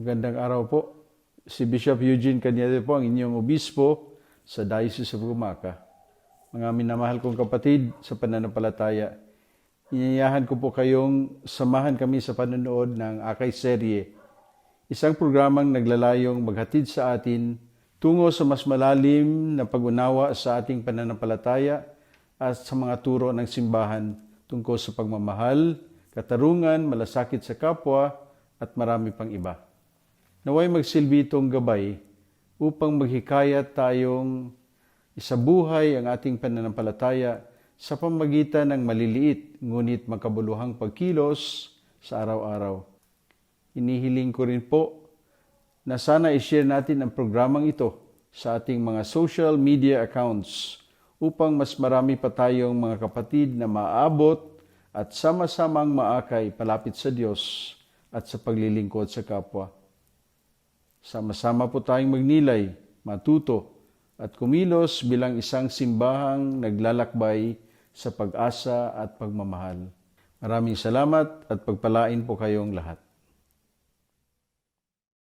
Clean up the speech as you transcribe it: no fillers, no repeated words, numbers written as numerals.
Magandang araw po. Si Bishop Eugene Cañete po ang inyong obispo sa Diocese of Gumaca. Mga minamahal kong kapatid sa pananampalataya, inayahan ko po kayong samahan kami sa panonood ng Akay Serye, isang programang naglalayong maghatid sa atin tungo sa mas malalim na pag-unawa sa ating pananampalataya at sa mga turo ng simbahan tungkol sa pagmamahal, katarungan, malasakit sa kapwa at marami pang iba. Naway magsilbi itong gabay upang maghikayat tayong isabuhay ang ating pananampalataya sa pamamagitan ng maliliit ngunit makabuluhang pagkilos sa araw-araw. Inihiling ko rin po na sana i-share natin ang programang ito sa ating mga social media accounts upang mas marami pa tayong mga kapatid na maaabot at sama-samang maakay palapit sa Diyos at sa paglilingkod sa kapwa. Sama-sama po tayong magnilay, matuto, at kumilos bilang isang simbahang naglalakbay sa pag-asa at pagmamahal. Maraming salamat at pagpalain po kayong lahat.